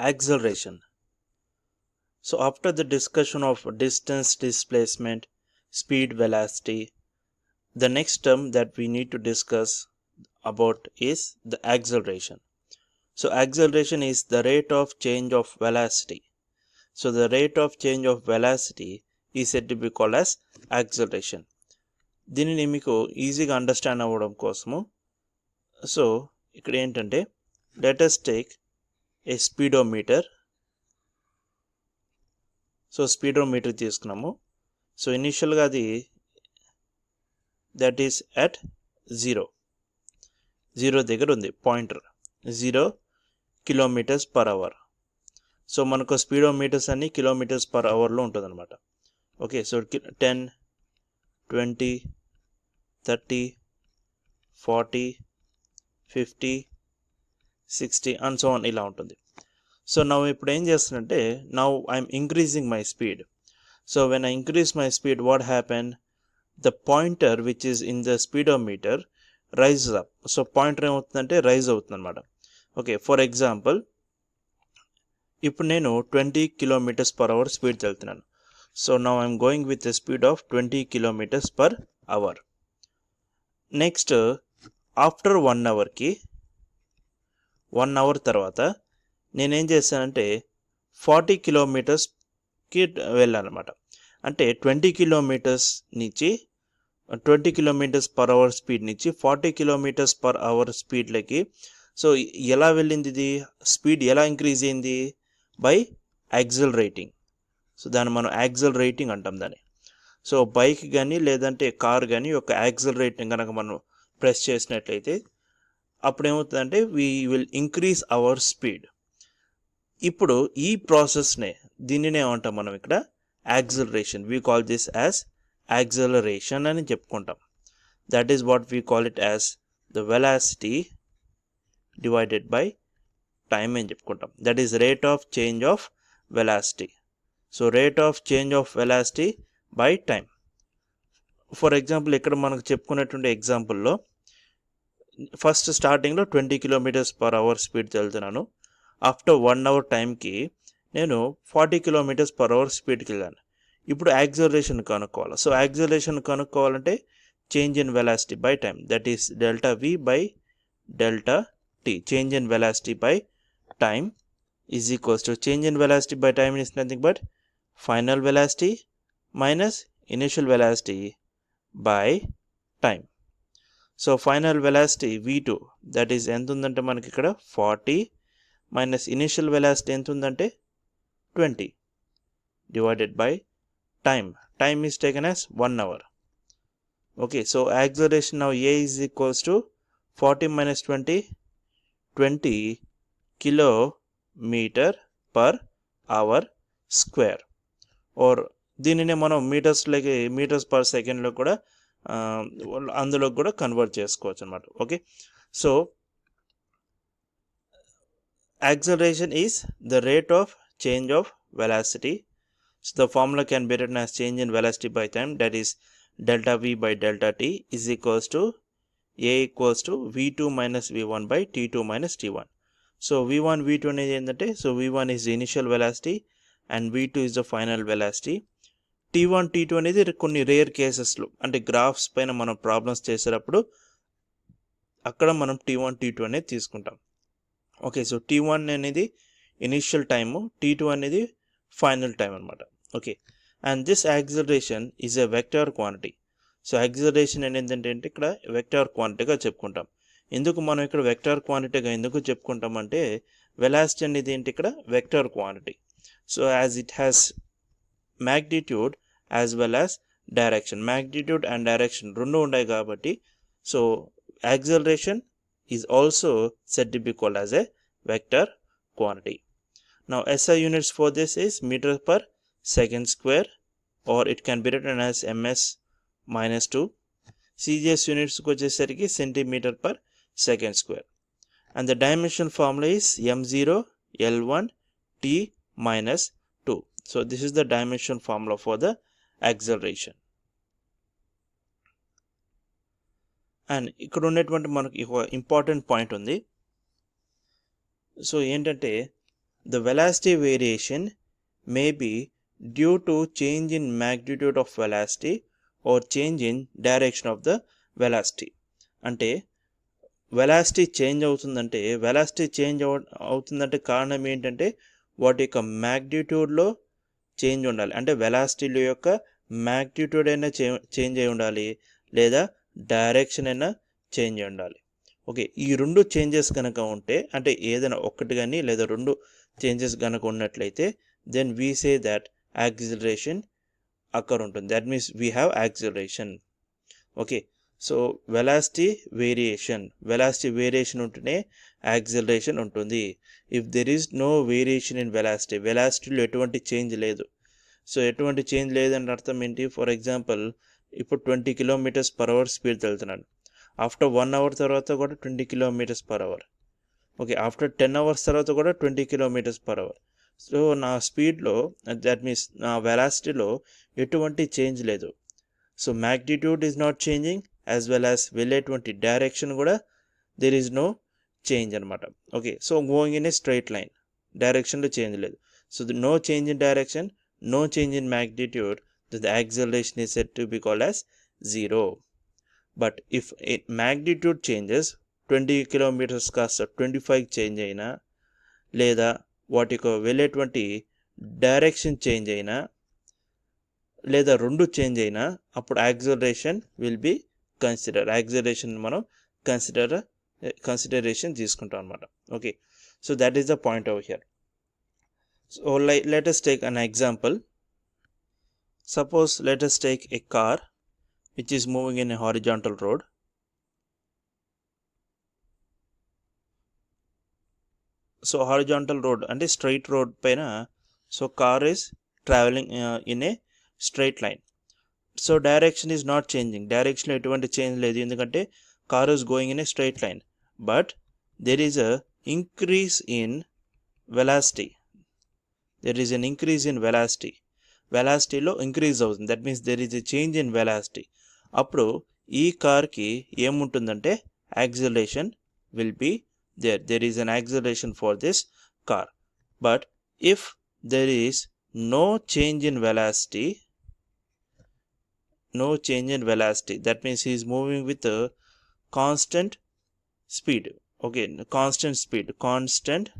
acceleration. So after the discussion of distance, displacement, speed, velocity, the next term that we need to discuss about is the acceleration. So acceleration is the rate of change of velocity. So the rate of change of velocity is said to be called as acceleration. దీనిని మీకు ఈజీగా understand అవ్వడం కోసము so ఇక్కడ ఏంటంటే let us take a speedometer. So speedometer తీసుకున్నాము. So ఇనిషియల్గా అది దట్ ఈస్ అట్ 0 దగ్గర ఉంది పాయింటర్ 0 km/h. సో మనకు స్పీడోమీటర్స్ అన్ని km/h ఉంటుంది అనమాట. Okay, so 10, 20, 30, 40, 50, 60 and so on ఇలా ఉంటుంది. సో నా ఇప్పుడు ఏం చేస్తానంటే now I'm increasing my speed. So when I increase my speed what happen, the pointer which is in the speedometer rises up. So pointer ఏమవుతుందంటే rise అవుతుంది అనమాట. Okay, for example ఇప్పుడు నేను 20 km/h స్పీడ్ వెళ్తున్నాను. So now I'm going with the speed of 20 km/h. Next after 1 అవర్కి 1 hour తర్వాత నేనేం చేశానంటే 40 km/hకి వెళ్ళాను అనమాట. అంటే 20 km నుంచి 20 km/h స్పీడ్ నుంచి 40 km/h స్పీడ్లకి. సో ఎలా వెళ్ళింది ఇది, స్పీడ్ ఎలా ఇంక్రీజ్ అయింది, బై యాక్సిలరేటింగ్. సో దాన్ని మనం యాక్సిలరేటింగ్ అంటాం దాన్ని. సో బైక్ కానీ లేదంటే కార్ కానీ ఒక యాక్సిలరేటింగ్ కనుక మనం ప్రెస్ చేసినట్లయితే అప్పుడు ఏమవుతుందంటే we will increase hour speed. ఇప్పుడు ఈ ప్రాసెస్నే దీనినే ఏమంటాం మనం ఇక్కడ acceleration. We call this as acceleration అని చెప్పుకుంటాం. That is what we call it as the velocity divided by time అని చెప్పుకుంటాం. That is rate of change of velocity. So rate of change of velocity by time. For example ఇక్కడ మనకు చెప్పుకున్నటువంటి ఎగ్జాంపుల్లో first స్టార్టింగ్లో 20 km/h speed వెళ్తున్నాను. After 1 hour టైంకి నేను 40 km/h స్పీడ్కి వెళ్ళాను. ఇప్పుడు యాక్సిలరేషన్ కనుక్కోవాలి. సో యాక్సిలరేషన్ కనుక్కోవాలంటే change in velocity by time, that is delta we by delta T. Change in velocity by time is equals to change in velocity by time is nothing but final velocity minus initial velocity by time. So final velocity v2 that is ఎంత ఉందంటే మనకి ఇక్కడ 40 minus initial velocity ఎంత ఉందంటే 20 divided by time. Time is taken as 1 hour. Okay, so acceleration now a is equals to 40 minus 20 km/h square. Or దీనినే మనం metres per సెకండ్లో కూడా అందులో కూడా కన్వర్ట్ చేసుకోవచ్చు అనమాట. Okay, so acceleration is the rate of change of velocity. So the formula can be written as change in velocity by time, that is delta we by delta t is equals to a equals to v2 minus v1 by t2 minus t1. So v1 v2 అనేది ఏంటంటే, so v1 is initial velocity and v2 is the final velocity. t1 t2 అనేది కొన్ని rare కేసెస్లో అంటే graphs పైన మనం problems చేసేటప్పుడు అక్కడ మనం t1 t2 అనేది తీసుకుంటాం. ఓకే, సో t1 అనేది ఇనిషియల్ టైము, t2 అనేది ఫైనల్ టైం అనమాట. Okay, and this acceleration is a vector quantity. So acceleration అనేది ఏంటంటే ఇక్కడ వెక్టర్ క్వాంటిటీగా చెప్పుకుంటాం. ఎందుకు మనం ఇక్కడ వెక్టర్ క్వాంటిటీగా ఎందుకు చెప్పుకుంటాం అంటే వెలాసిటీ అనేది ఏంటి ఇక్కడ vector quantity. So as it has magnitude as well as direction, magnitude and direction రెండు ఉన్నాయి కాబట్టి so acceleration is also said to be called as a vector quantity. Now SI units for this is meter per second square, or it can be written as ms minus 2. CGS units ko vachesariki centimeter per second square, and the dimension formula is m0 l1 t minus 2. So this is the dimension formula for the acceleration. And ఇక్కడ ఉన్నటువంటి మనకి important point ఉంది. So ఏంటంటే the velocity variation may be due to change in magnitude of velocity or change in direction of the velocity. అంటే velocity change అవుతుందంటే అవుతుందంటే కారణం ఏంటంటే వాటి యొక్క మ్యాగ్నిట్యూడ్లో చేంజ్ ఉండాలి. అంటే వెలాసిటీల యొక్క మ్యాగ్నిట్యూడ్ అయినా చేంజ్ అయి ఉండాలి, లేదా డైరెక్షన్ అయినా చేంజ్ అయి ఉండాలి. ఓకే, ఈ రెండు చేంజెస్ కనుక ఉంటే, అంటే ఏదైనా ఒకటి కానీ లేదా రెండు చేంజెస్ కనుక ఉన్నట్లయితే, then we say that acceleration occur ఉంటుంది. That means we have acceleration. Okay, so velocity variation ఉంటేనే యాక్సిలరేషన్ ఉంటుంది. If there is no variation in వెలాసిటీలో ఎటువంటి చేంజ్ లేదు. సో ఎటువంటి చేంజ్ లేదని అర్థం ఏంటి? ఫర్ ఎగ్జాంపుల్, ఇప్పుడు 20 km/h స్పీడ్ వెళ్తున్నాను. ఆఫ్టర్ 1 hour తర్వాత కూడా 20 km/h. ఓకే, ఆఫ్టర్ 10 hours తర్వాత కూడా 20 km/h. సో నా స్పీడ్లో, దట్ మీన్స్ నా వెలాసిటీలో ఎటువంటి చేంజ్ లేదు. So magnitude is not changing, as well as వెళ్ళేటువంటి డైరెక్షన్ కూడా దెర్ ఈజ్ నో చేంజ్ అనమాట. Okay, so going in a straight line, డైరెక్షన్లో చేంజ్ లేదు. So no change in direction, no change in magnitude, the acceleration is said to be called as 0. But if magnitude changes, 20 kilometers కాస్త 25 change అయినా, లేదా వాటికి వెళ్ళేటువంటి direction change అయినా, లేదా రెండు చేంజ్ అయినా, అప్పుడు యాక్సిలరేషన్ విల్ బి యాక్సిలరేషన్ మనం కన్సిడరేషన్ తీసుకుంటాం అనమాట. Okay, so that is the point over here. So let us take an example. Suppose let us take a car which is moving in a horizontal road. So horizontal road and a straight road paina, so car is traveling in a straight line. So direction is not changing. Direction lo etuvanti change ledu, endukante car is going in a straight line, but there is a increase in velocity. There is an increase in వెలాసిటీలో increase అవుతుంది. That means there is a change in velocity. అప్పుడు ఈ కార్కి ఏముంటుందంటే acceleration will be there is an acceleration for this car. But if there is no change in velocity, that means he is moving with constant speed. Okay, constant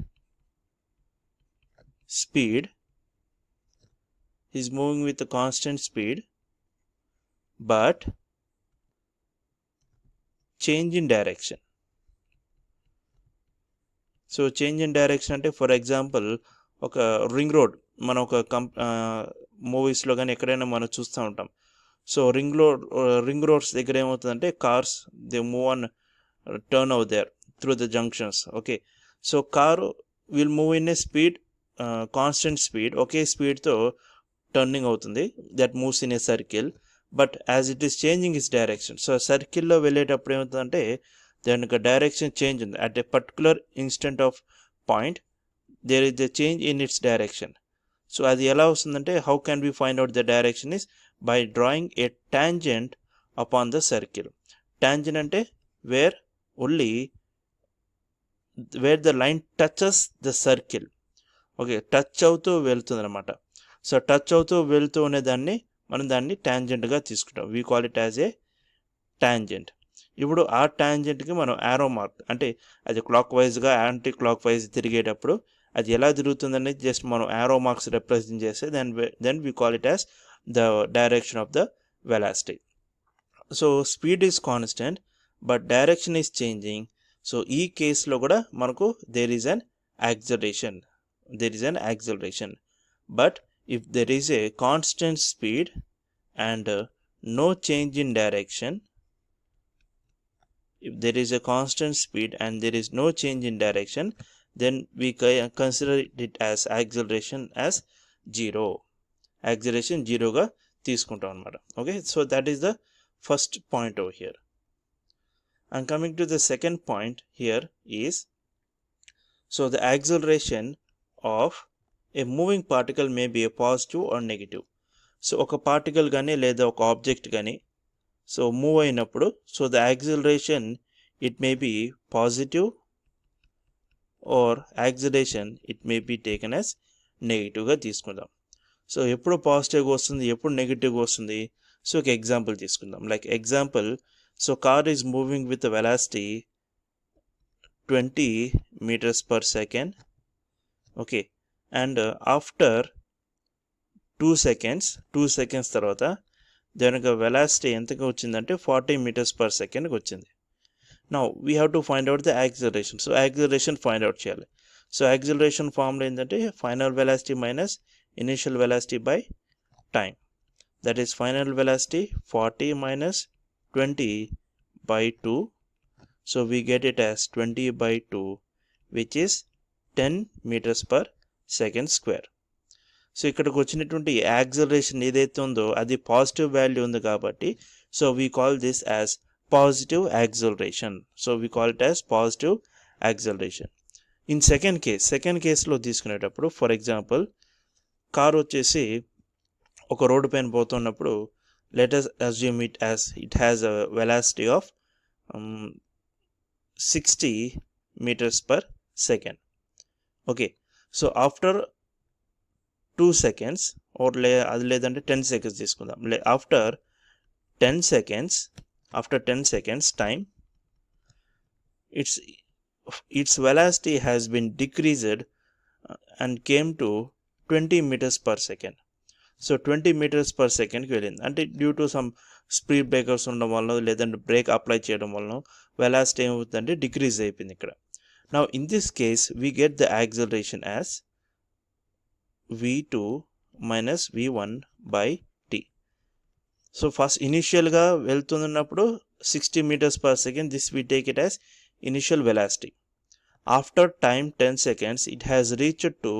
speed, is moving with a constant speed, but change in direction. So change in direction అంటే for example ఒక ring road, మనం ఒక మూవీస్లో కానీ ఎక్కడైనా మనం చూస్తూ ఉంటాం. సో రింగ్ రోడ్స్ దగ్గర ఏమవుతుందంటే cars they move on turn over there through the junctions. Okay, so car will move in a speed, constant speed, ఒకే స్పీడ్తో టర్నింగ్ అవుతుంది. That moves in a circle, but as it is changing its direction. So సర్కిల్లో వెళ్ళేటప్పుడు ఏమవుతుందంటే దాని యొక్క direction change ఉంది. At a particular instant of point there is the change in its direction. So అది ఎలా వస్తుందంటే, how can be find out the direction is by drawing a tangent upon the circle. Tangent అంటే where the line touches the circle. Okay, touch అవుతూ వెళ్తుంది అనమాట. So touch అవుతూ వెళ్తూ ఉండేదాన్ని మనం దాన్ని టాంజెంట్గా తీసుకుంటాం. We call it as a tangent. ఇప్పుడు ఆ టాంజెంట్కి మనం యారో మార్క్, అంటే అది క్లాక్ వైజ్గా యాంటీ క్లాక్ వైజ్ తిరిగేటప్పుడు అది ఎలా తిరుగుతుందని జస్ట్ మనం యారో మార్క్స్ రిప్రజెంట్ చేస్తే then we call it as the direction of the velocity. So speed is constant but direction is changing. So ఈ కేసులో కూడా మనకు there is an acceleration. But if there is a constant speed and no change in direction, then we consider it as acceleration as 0. Acceleration 0 గా తీసుకుంటాం అన్నమాట. Okay, so that is the first point over here. And coming to the second point here is, so the acceleration of a moving particle may be a positive or negative. So ఒక particle కానీ లేదా ఒక object కానీ so move అయినప్పుడు, so the acceleration it may be positive or acceleration, it may be taken as negative గా తీసుకుందాం. So ఎప్పుడు పాజిటివ్గా వస్తుంది, ఎప్పుడు నెగిటివ్గా వస్తుంది? సో ఒక ఎగ్జాంపుల్ తీసుకుందాం. Like example, so car is moving with velocity 20 meters per second. Okay, and after 2 seconds తర్వాత దాని యొక్క వెలాసిటీ ఎంతగా వచ్చిందంటే 40 meters per second వచ్చింది. Now we have to find out the acceleration. So acceleration find out చేయాలి. So acceleration formula ఏంటంటే final velocity minus initial velocity by time. That is final velocity 40 minus 20 by 2. So we get it as 20 by 2, which is 10 meters per second square. So ఇక్కడికి వచ్చినటువంటి acceleration ఏదైతే ఉందో అది positive value ఉంది కాబట్టి so we call this as positive acceleration. So we call it as positive acceleration. In second కేసులో తీసుకునేటప్పుడు for example car వచ్చేసి ఒక రోడ్డు పైన పోతున్నప్పుడు let us assume it has a velocity of 60 meters per second. Okay, so after 2 seconds or అది లేదంటే 10 seconds తీసుకుందాం. After 10 seconds time, its velocity has been decreased and came to 20 meters per second. So 20 meters per second కి వెళ్ళింది. అంటే due to some speed breakers ఉండడం వల్ల లేదంటే break apply చేయడం వలన వెలాసిటీ ఏమవుతుందంటే డిక్రీజ్ అయిపోయింది ఇక్కడ. Now in this case we get the acceleration as v2 minus v1 by t. So first ఇనిషియల్గా వెళ్తున్నప్పుడు 60 meters per second, this we take it as initial velocity. After time 10 seconds it has reached to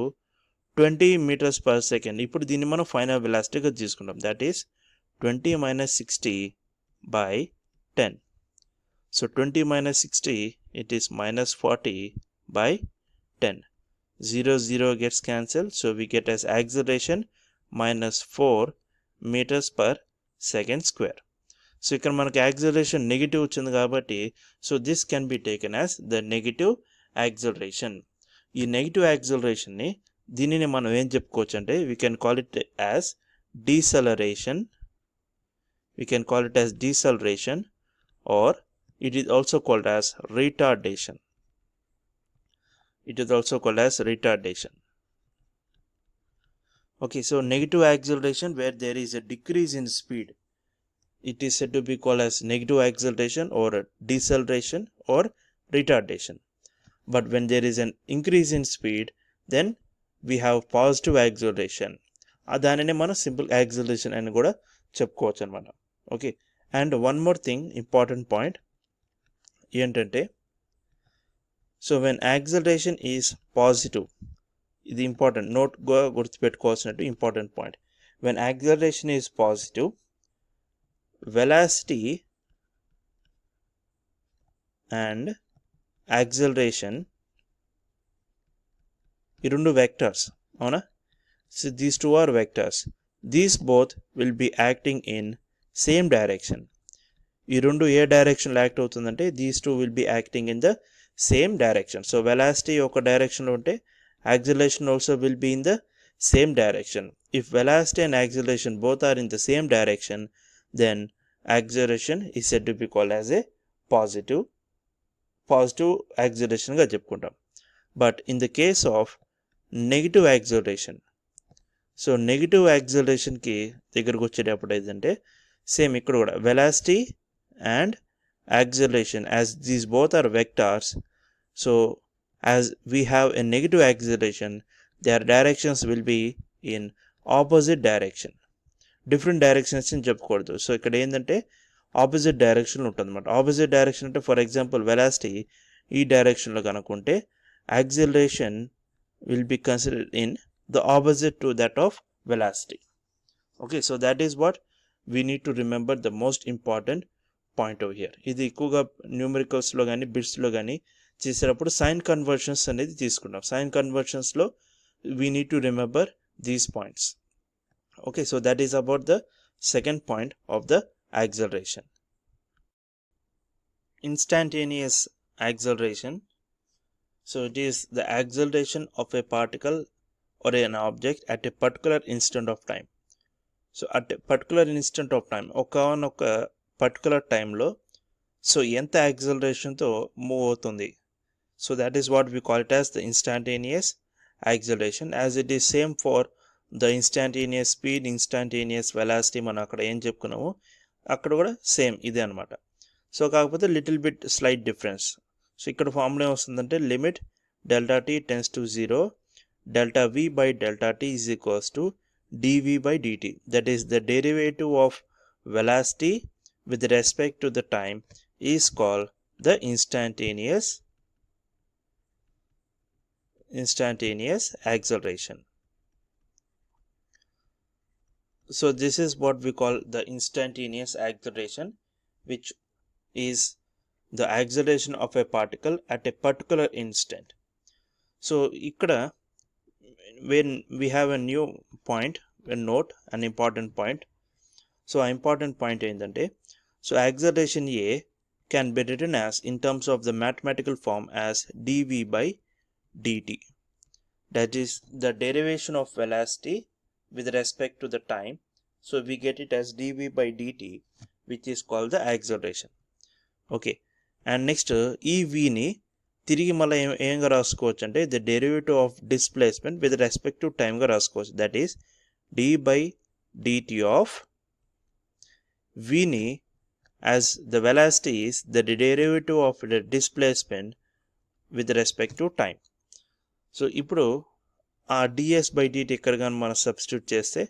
20 meters per second. ఇప్పుడు దీన్ని మనం final వెలాసిటీగా తీసుకుంటాం. That is 20 minus 60 by 10. So 20 minus 60 it is minus 40 by 10. 0 gets cancelled, so we get as acceleration minus 4 meters per second square. So ఇక్కడ మనకి acceleration negative వచ్చింది కాబట్టి so this can be taken as the negative acceleration. ఈ negative యాక్సలరేషన్ని దీనిని మనం ఏం చెప్పుకోవచ్చు అంటే we can call it as deceleration. Or it is also called as retardation. Okay, so negative acceleration where there is a decrease in speed, it is said to be called as negative acceleration or deceleration or retardation. But when there is an increase in speed, then we have positive acceleration. దానినే మనం simple acceleration అని కూడా చెప్పుకోవచ్చు అనమాట. Okay, and one more thing important point ఏంటంటే so when acceleration is positive, ఇది important నోట్గా గుర్తుపెట్టుకోవాల్సినట్టు important point. When acceleration is positive, velocity and acceleration ఈ రెండు వెక్టర్స్, అవునా? So these two are vectors. These both will be acting in same direction. ఈ రెండు ఏ డైరెక్షన్లో యాక్ట్ అవుతుందంటే these two will be acting in the same direction. So velocity ఒక డైరెక్షన్లో ఉంటే acceleration also will be in the same direction. If velocity and acceleration both are in the same direction, then acceleration is said to be called as a positive acceleration ga cheppuntam. But in the case of negative acceleration, so negative acceleration ki దగ్గరకు వచ్చేటప్పుడు ఏంటంటే same ఇక్కడ కూడా velocity and acceleration, as these both are vectors, so as we have a negative acceleration, their directions will be in opposite direction. Different directions అని చెప్పకూడదు. So ఇక్కడ ఏంటంటే opposite direction ఉంటుంది అన్నమాట. ఆపోజిట్ డైరెక్షన్ అంటే ఫర్ ఎగ్జాంపుల్ వెలాసిటీ ఈ డైరెక్షన్లో కనుక్కుంటే acceleration will be considered in the opposite to that of velocity. Okay, so that is what we need to remember the most important point over here. ఇది ఎక్కువగా న్యూమరికల్స్లో కానీ బిట్స్లో కానీ చేసేటప్పుడు sign conversions అనేది తీసుకుంటాం. సైన్ కన్వర్షన్స్లో we need to remember these points. Okay, so that is about the second point of the acceleration. Instantaneous acceleration. So it is the acceleration of a particle or an object at a particular instant of time. So at a particular instant of time, ఒక particular time లో so ఎంత acceleration తో move అవుతుంది. So that is what we call it as the instantaneous acceleration, as it is same for the instantaneous speed, instantaneous velocity. మనం అక్కడ ఏం చెప్పుకున్నామో అక్కడ కూడా సేమ్ ఇదే అనమాట. సో కాకపోతే little bit slight difference. So ఇక్కడ ఫార్ములా ఏమొస్తుందంటే limit delta T tends to 0 delta v by delta t is equals to dv by dt, that is the derivative of velocity with respect to the time is called the instantaneous acceleration. So this is what we call the instantaneous acceleration, which is the acceleration of a particle at a particular instant. So ikkada when we have a new point, a note, an important point. So important point ఏంటంటే, so acceleration A can be written as in terms of the mathematical form as dv by dt, that is the derivation of velocity with respect to the time. So we get it as dv by dt, which is called the acceleration. Okay, and next ఈ v ని తిరిగి మళ్ళీ ఏంగా రాసుకోవచ్చు అంటే the derivative of displacement with respect to టైమ్గా రాసుకోవచ్చు, that is D by DT of విని as the velocity is the derivative of the displacement with respect to time. So ఇప్పుడు ఆ డిఎస్ బై డిటి ఇక్కడ కానీ మనం సబ్స్టిట్యూట్ చేస్తే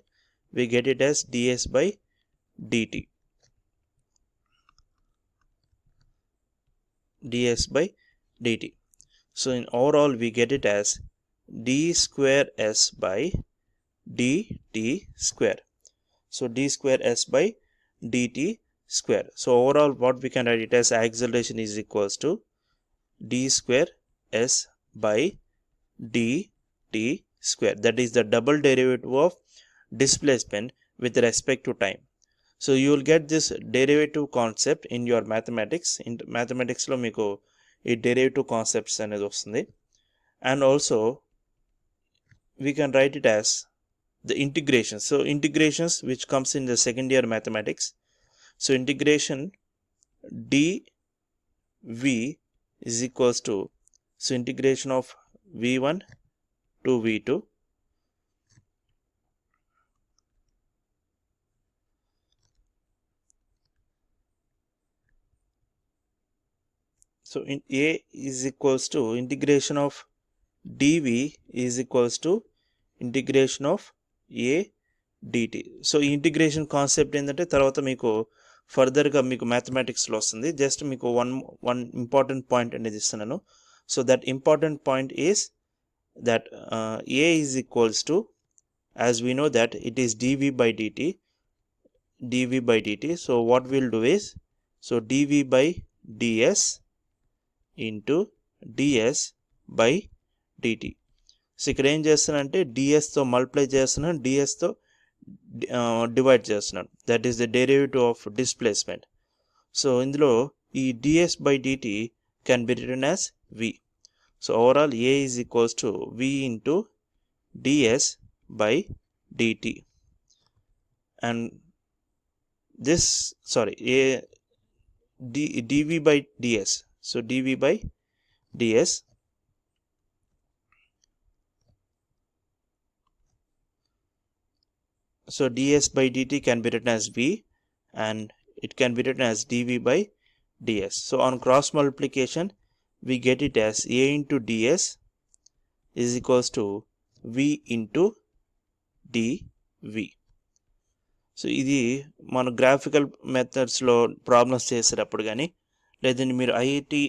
we get it as ds by dt, ds by dt. So in overall we get it as d square s by dt square. So d square s by dt square. So overall what we can write it as acceleration is equals to d square s by dt square, that is the double derivative of displacement with respect to time. So you will get this derivative concept in your mathematics. In mathematics lo meeku ee derivative concepts anedi vastundi, and also we can write it as the integration. So integrations which comes in the second year mathematics. So integration dv is equals to, so integration of v1 to v2 so in a is equals to integration of dv is equals to integration of a dt. So ఈ integration concept ఏంటంటే తర్వాత మీకు ఫర్దర్గా మీకు మ్యాథమెటిక్స్లో వస్తుంది. Just మీకు one important point అనేది ఇస్తున్నాను. So that important point is that a is equals to, as we know that it is dv by dt, so what we'll do is, so dv by ds into ds by dt. So ఇక్కడ ఏం చేస్తానంటే డిఎస్తో multiply చేస్తున్నాను, డిఎస్తో divide చేస్తున్నాను, that is the derivative of displacement. So ఇందులో ఈ ds by dt can be written as v. So overall a is equals to v into ds by dt, and this a dv by ds. So dv by ds, so ds by dt can be written as v and it can be written as dv by ds. So on cross multiplication we get it as a into ds is equals to v into dv. So ఇది మన graphical మెథడ్స్లో problems చేసేటప్పుడు కానీ లేదంటే మీరు IIT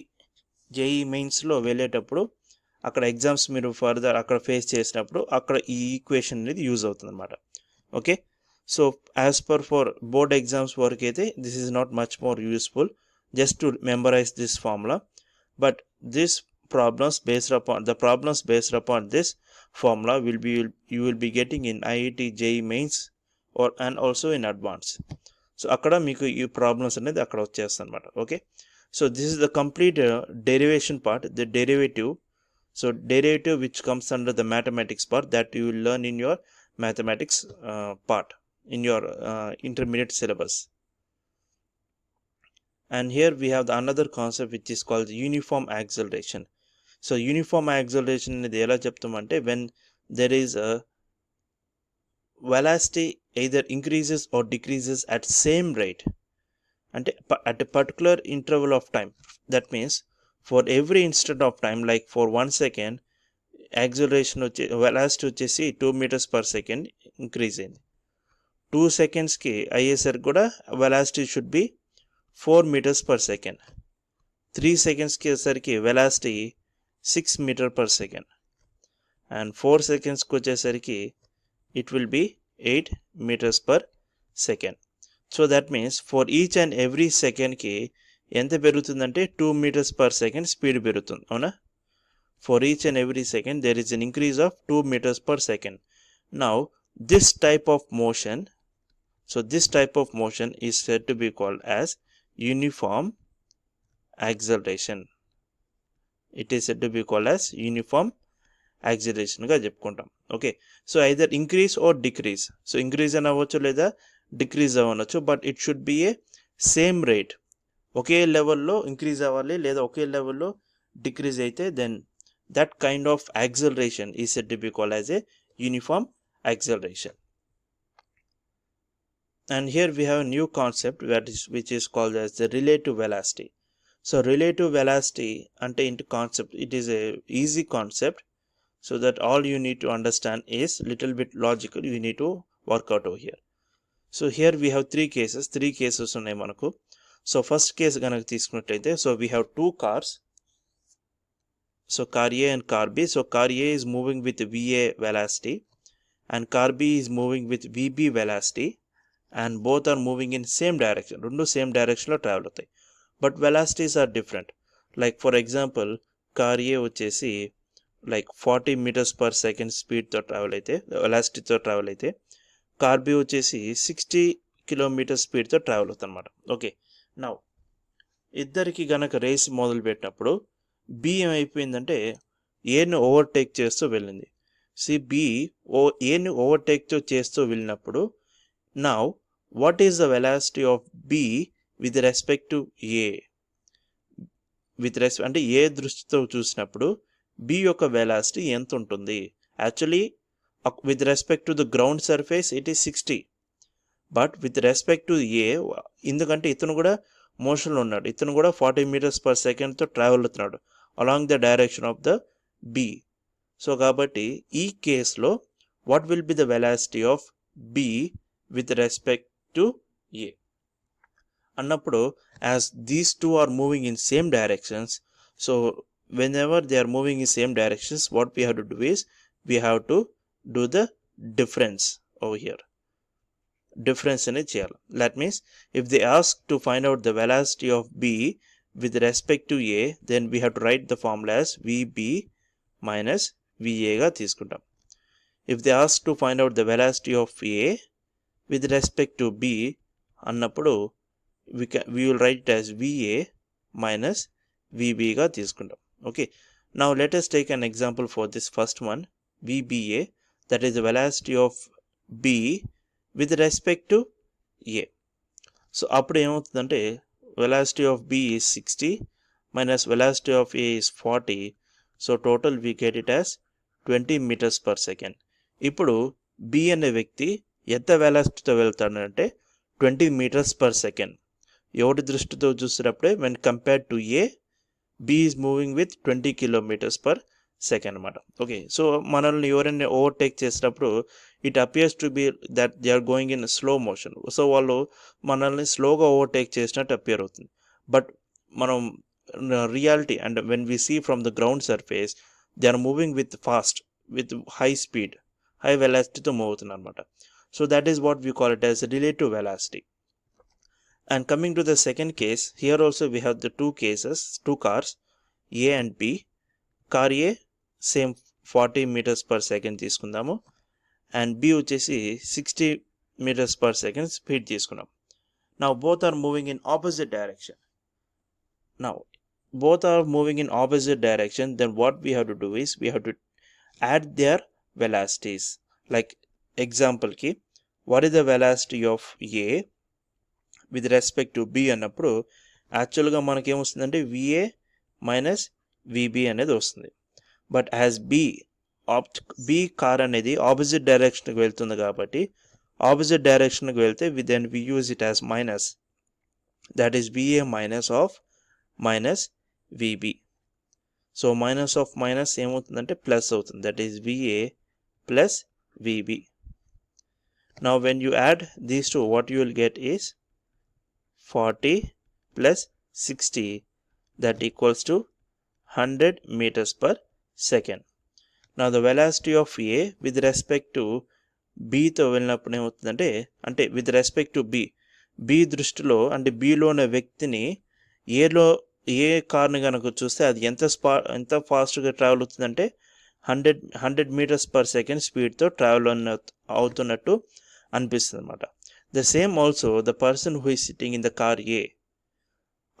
JEE మెయిన్స్లో వెళ్ళేటప్పుడు అక్కడ exams మీరు ఫర్దర్ అక్కడ ఫేస్ చేసినప్పుడు అక్కడ ఈ ఈక్వేషన్ అనేది యూజ్ అవుతుంది అనమాట. Okay, so as per for board exams work aithe this is not much more useful just to memorize this formula, but this problems based upon this formula you will be getting in IIT JEE mains or and also in advance. So akkada meeku ee problems anedi akkada vachestanu anamata. Okay, so this is the complete derivation part, the derivative So derivative which comes under the mathematics part that you will learn in your mathematics part in your intermediate syllabus. And here we have the another concept which is called uniform acceleration. So uniform acceleration అనేది ఎలా చెప్తామంటే when there is a velocity either increases or decreases at same rate and at a particular interval of time. That means for every instant of time, like for 1 second, acceleration velocity వచ్చేసి 2 meters per second increase అయింది. 2 seconds కి అయ్యేసరికి కూడా velocity should be 4 meters per second. 3 seconds కి వచ్చేసరికి velocity 6 meter per second. And 4 seconds కి వచ్చేసరికి it will be 8 meters per second. So that means for each and every second కి ఎంత పెరుగుతుందంటే 2 meters per second స్పీడ్ పెరుగుతుంది అవునా. For each and every second there is an increase of 2 meters per second. Now this type of motion, is said to be called as uniform acceleration. It is said to be called as uniform acceleration గా చెప్పుకుంటాం. Okay, so either increase or decrease. So increase అని అవ్వచ్చు లేదా decrease అవ్వచ్చు, but it should be a same rate. ఒకే లెవెల్లో increase అవ్వాలి లేదా ఒకే లెవెల్లో డిక్రీజ్ అయితే then that kind of acceleration is said to be called as a uniform acceleration. And here we have a new concept which is called as the relative velocity. So relative velocity ante into concept, it is a easy concept, so that all you need to understand is little bit logical. You need to work out over here. So here we have three cases ఉన్నాయి మనకు. So first case గనక తీసుకున్నట్లయితే, so we have two cars. So car A and car B. So car A is moving with VA velocity and car B is moving with VB velocity, and both are moving in same direction. రెండు same డైరెక్షన్లో travel అవుతాయి, but velocities are different. Like for example car A వచ్చేసి like 40 meters per second స్పీడ్తో travel అయితే, వెలాసిటీతో travel అయితే, car B వచ్చేసి 60 kilometers స్పీడ్తో ట్రావెల్ అవుతుంది అనమాట. ఓకే, నౌ ఇద్దరికి గనక రేస్ మొదలు పెట్టినప్పుడు బి ఏమైపోయిందంటే ఏను ఓవర్టేక్ చేస్తూ వెళ్ళింది. బి ఏను ఓవర్టేక్ చేస్తూ వెళ్ళినప్పుడు now what is the velocity of B with respect to A? అంటే ఏ దృష్టితో చూసినప్పుడు బి యొక్క వెలాసిటీ ఎంత ఉంటుంది? Actually with respect to the ground surface it is 60, but with respect to A, ఎందుకంటే ఇతను కూడా మోషన్లో ఉన్నాడు, ఇతను కూడా 40 meters per secondతో ట్రావెల్ అవుతున్నాడు along the direction of the B. So కాబట్టి ఈ కేసులో what will be the velocity of B with respect to A అన్నప్పుడు, as these two are moving in same directions, so whenever they are moving in same directions, what we have to do is we have to do the difference over here. Difference అనేది చేయాలి. That means if they ask to find out the velocity of B with respect to A, then we have to write the formula as VB minus VA గా తీసుకుంటాం. If they ask to find out the velocity of A with respect to B అన్నప్పుడు we will write it as VA minus VB గా తీసుకుంటాం. Okay, now let us take an example for this first one, VBA, that is the velocity of B with respect to A. So అప్పుడు ఏమవుతుందంటే velocity of B is 60 minus velocity of A is 40, so total we get it as 20 meters per second. ఇప్పుడు B అనే వ్యక్తి ఎంత వెలాసిటీతో వెళ్తాడంటే 20 meters per second. ఎవరి దృష్టితో చూసినప్పుడే when compared to A, B is moving with 20 kilometers per second అనమాట. Okay, so మనల్ని ఎవరైనా ఓవర్టేక్ చేసినప్పుడు it appears to be that they are going in slow motion. So వాళ్ళు మనల్ని స్లోగా ఓవర్టేక్ చేసినట్టు అపియర్ అవుతుంది, బట్ మనం reality and when we see from the ground surface they are moving with fast, with high speed, high వెలాసిటీతో move అవుతుంది అనమాట. So that is what we call it as relative velocity. And coming to the second case, here also we have the two cars A and B. Car A same 40 meters per second తీసుకుందాము, and B వచ్చేసి 60 meters per second speed తీసుకున్నాం. Now both are moving in opposite direction. Now both are moving in opposite direction, then what we have to do is we have to add their velocities. Like example ki, what is the velocity of A with respect to B అన్నప్పుడు యాక్చువల్గా మనకి ఏమొస్తుందంటే VA minus VB అనేది వస్తుంది. But as B car అనేది opposite డైరెక్షన్కి వెళ్తుంది కాబట్టి ఆపోజిట్ డైరెక్షన్కి వెళ్తే then we use it as minus, that is VA minus of minus VB. So minus of minus ఏమవుతుందంటే ప్లస్ అవుతుంది, that is VA plus VB. Now when you add these two, what you will get is 40 plus 60, that equals to 100 meters per second. Now the velocity of A with respect to B తో వెళ్ళినప్పుడు ఏమవుతుందంటే, అంటే with respect to B దృష్టిలో అంటే Bలో ఉన్న వ్యక్తిని ఏ కార్ని కనుక చూస్తే అది ఎంత ఫాస్ట్గా ట్రావెల్ అవుతుందంటే 100 meters per second స్పీడ్తో ట్రావెల్ అవుతున్నట్టు అనిపిస్తుంది అనమాట. The same also the person who is sitting in the car A,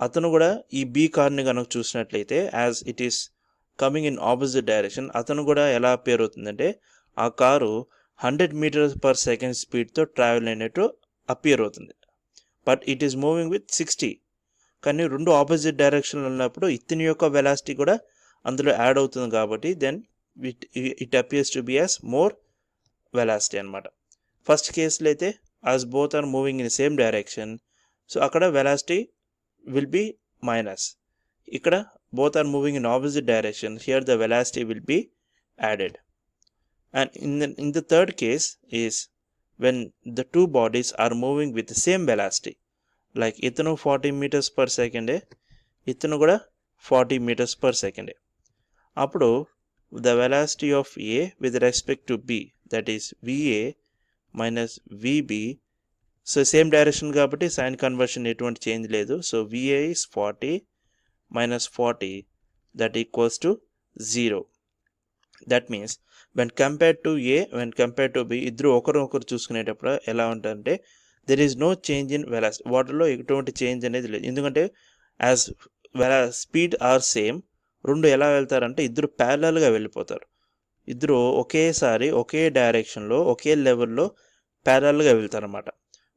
అతను కూడా ఈ B కార్ని కనుక చూసినట్లయితే as it is coming in opposite direction, అతను కూడా ఎలా అపియర్ అవుతుందంటే ఆ కారు 100 meters per second స్పీడ్తో ట్రావెల్ అయినట్టు అపియర్ అవుతుంది. But it is moving with 60. కానీ రెండు ఆపోజిట్ డైరెక్షన్లో ఉన్నప్పుడు ఇతని యొక్క వెలాసిటీ కూడా అందులో యాడ్ అవుతుంది కాబట్టి then it appears to be as more velocity అనమాట. ఫస్ట్ కేసులో అయితే as both are moving in same direction, so అక్కడ వెలాసిటీ విల్ బి మైనస్. ఇక్కడ both are moving in opposite direction, here the velocity will be added. And in the third case is when the two bodies are moving with the same velocity, like itanu 40 meters per second, itanu kuda 40 meters per second. Appudu the velocity of A with respect to B, that is VA minus VB, so same direction kabatti sign conversion etuvanti change ledu, so VA is 40 minus 40, that equals to 0. That means when compared to A, when compared to B, ఇద్దరు ఒకరు చూసుకునేటప్పుడు ఎలా ఉంటుందంటే there is no change in velocity. వాటిలో ఎటువంటి change అనేది లేదు, ఎందుకంటే as speed are same, రెండు ఎలా వెళ్తారంటే ఇద్దరు ప్యారలల్గా వెళ్ళిపోతారు. ఇద్దరు ఒకేసారి ఒకే డైరెక్షన్లో ఒకే లెవెల్లో ప్యారలల్గా వెళ్తారన్నమాట.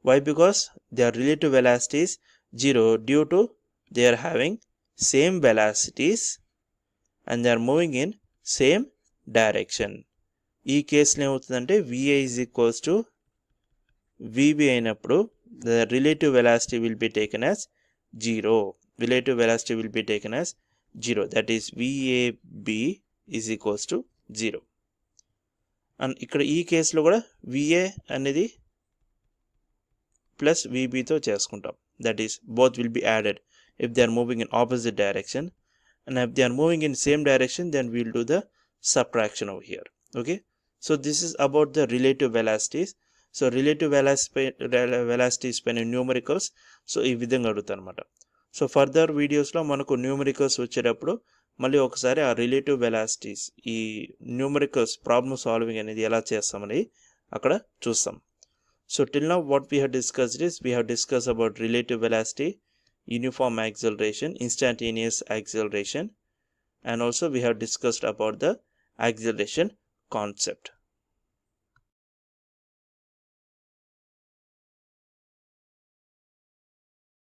Why? Because they are relative velocities 0 due to they are having same velocities and they are moving in same direction. ఈ కేసులో ఏమవుతుందంటే VA is equals to VB అయినప్పుడు the relative velocity will be taken as 0. Relative velocity will be taken as 0, that is VAB is equals to 0. And ఇక్కడ ఈ కేసులో కూడా VA అనేది plus VBతో చేసుకుంటాం, that is both will be added if they are moving in opposite direction, and if they are moving in same direction then we will do the subtraction over here. Okay, so this is about the relative velocities. So relative velocities పైన numericals so ఈ విధంగా అడుగుతారు అనమాట. So further వీడియోస్లో మనకు numericals వచ్చేటప్పుడు మళ్ళీ ఒకసారి ఆ రిలేటివ్ వెలాసిటీస్ ఈ న్యూమరికల్స్ ప్రాబ్లమ్ సాల్వింగ్ అనేది ఎలా చేస్తామని అక్కడ చూస్తాం. So till now what we have discussed is we have discuss about relative velocity, uniform acceleration, instantaneous acceleration, and also we have discussed about the acceleration concept.